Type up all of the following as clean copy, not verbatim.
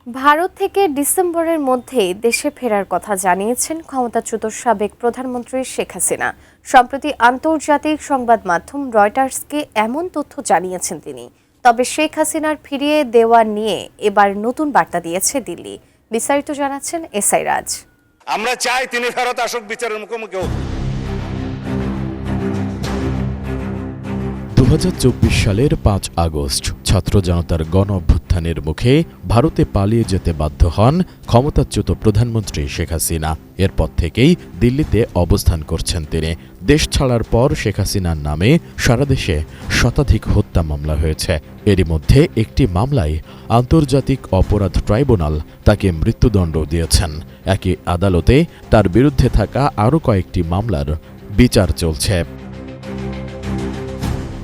ভারত থেকে ডিসেম্বরের মধ্যেই দেশে ফেরার কথা জানিয়েছেন ক্ষমতাচ্যুত সাবেক প্রধানমন্ত্রী শেখ হাসিনা। সম্প্রতি আন্তর্জাতিক সংবাদ মাধ্যম রয়টার্সকে এমন তথ্য জানিয়েছেন তিনি। তবে শেখ হাসিনার ফিরিয়ে দেওয়া নিয়ে এবার নতুন বার্তা দিয়েছে দিল্লি। বিস্তারিত জানাচ্ছেন এসআই রাজ। আমরা চাই তিনি ফেরত আসুক, বিচারের মুখোমুখি হোক। 2024 সালের 5 আগস্ট ছাত্র জনতার গণ অভ্যুত্থানের মুখে ভারতে পালিয়ে যেতে বাধ্য হন ক্ষমতাচ্যুত প্রধানমন্ত্রী শেখ হাসিনা। এরপর থেকেই দিল্লিতে অবস্থান করছেন তিনি। দেশ ছাড়ার পর শেখ হাসিনার নামে সারা দেশে শতাধিক হত্যা মামলা হয়েছে। এরই মধ্যে একটি মামলায় আন্তর্জাতিক অপরাধ ট্রাইব্যুনাল তাকে মৃত্যুদণ্ড দিয়েছেন। একই আদালতে তার বিরুদ্ধে থাকা আরও কয়েকটি মামলার বিচার চলছে।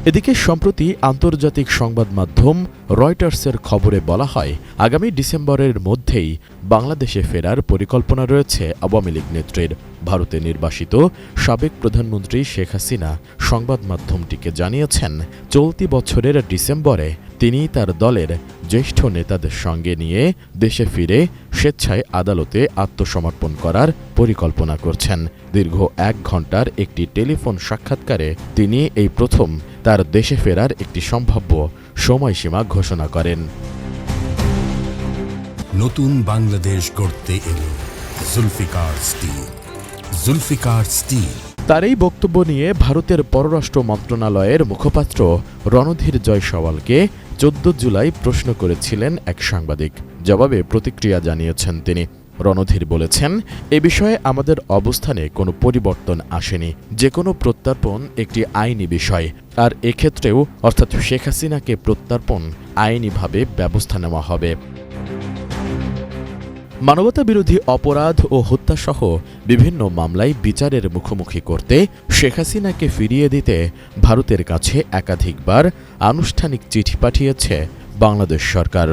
এদিকে সম্প্রতি আন্তর্জাতিক সংবাদ মাধ্যম রয়টার্সের খবরে বলা হয়, আগামী ডিসেম্বরের মধ্যেই বাংলাদেশে ফেরার পরিকল্পনা রয়েছে আওয়ামী লীগ নেত্রীর। ভারতে নির্বাসিত সাবেক প্রধানমন্ত্রী শেখ হাসিনা সংবাদ মাধ্যমটিকে জানিয়েছেন, চলতি বছরের ডিসেম্বরে তিনি তার দলের জ্যেষ্ঠ নেতাদের সঙ্গে নিয়ে দেশে ফিরে স্বেচ্ছায় আদালতে আত্মসমর্পণ করার পরিকল্পনা করছেন। দীর্ঘ 1 ঘণ্টার একটি টেলিফোন সাক্ষাৎকারে তিনি এই প্রথম তার দেশে ফেরার একটি সম্ভাব্য সময়সীমা ঘোষণা করেন। নতুন বাংলাদেশ গড়তে এলো জুলফিকার স্টিল। জুলফিকার স্টিল। তার এই বক্তব্য নিয়ে ভারতের পররাষ্ট্র মন্ত্রণালয়ের মুখপাত্র রণধীর জয়সওয়ালকে 14 জুলাই প্রশ্ন করেছিলেন এক সাংবাদিক। জবাবে প্রতিক্রিয়া জানিয়েছেন তিনি। রণধীর বলেছেন, এ বিষয়ে আমাদের অবস্থানে কোনো পরিবর্তন আসেনি। যে কোনো প্রত্যর্পণ একটি আইনি বিষয়, আর এক্ষেত্রেও অর্থাৎ শেখ হাসিনাকে প্রত্যর্পণ আইনিভাবে ব্যবস্থা নেওয়া হবে। মানবতাবিরোধী অপরাধ ও হত্যাসহ বিভিন্ন মামলায় বিচারের মুখোমুখি করতে শেখ হাসিনাকে ফিরিয়ে দিতে ভারতের কাছে একাধিকবার আনুষ্ঠানিক চিঠি পাঠিয়েছে বাংলাদেশ সরকার।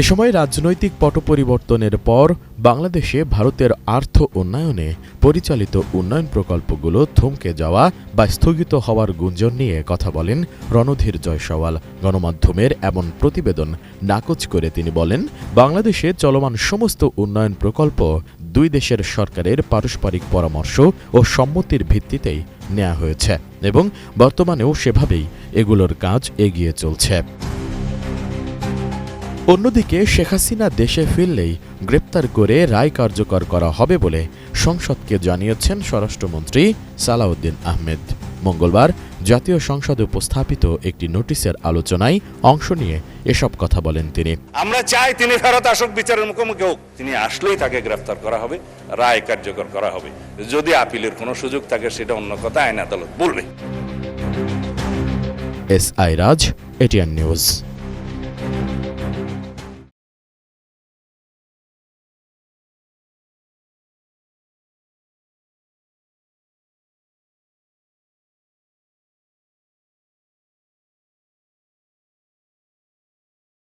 এ সময় রাজনৈতিক পট পরিবর্তনের পর বাংলাদেশে ভারতের আর্থ উন্নয়নে পরিচালিত উন্নয়ন প্রকল্পগুলো থমকে যাওয়া বা স্থগিত হওয়ার গুঞ্জন নিয়ে কথা বলেন রণধীর জয়সওয়াল। গণমাধ্যমের এমন প্রতিবেদন নাকচ করে তিনি বলেন, বাংলাদেশে চলমান সমস্ত উন্নয়ন প্রকল্প দুই দেশের সরকারের পারস্পরিক পরামর্শ ও সম্মতির ভিত্তিতেই নেওয়া হয়েছে এবং বর্তমানেও সেভাবেই এগুলোর কাজ এগিয়ে চলছে। অন্যদিকে শেখ হাসিনা দেশে ফিরলেই গ্রেপ্তার করে রায় কার্যকর করা হবে বলে সংসদকে জানিয়েছেন স্বরাষ্ট্রমন্ত্রী সালাউদ্দিন আহমেদ। মঙ্গলবার জাতীয় সংসদে উপস্থাপিত একটি নোটিশের আলোচনায় অংশ নিয়ে এসব কথা বলেন তিনি। আমরা চাই তিনি ফেরত আসুক, বিচারের মুখোমুখি হোক। তিনি আসলেই তাকে গ্রেফতার করা হবে, রায় কার্যকর করা হবে। যদি আপিলের কোনো সুযোগ থাকে সেটা অন্য কথা, আইন আদালত বলবে। এসআই রাজ, এটিএন নিউজ।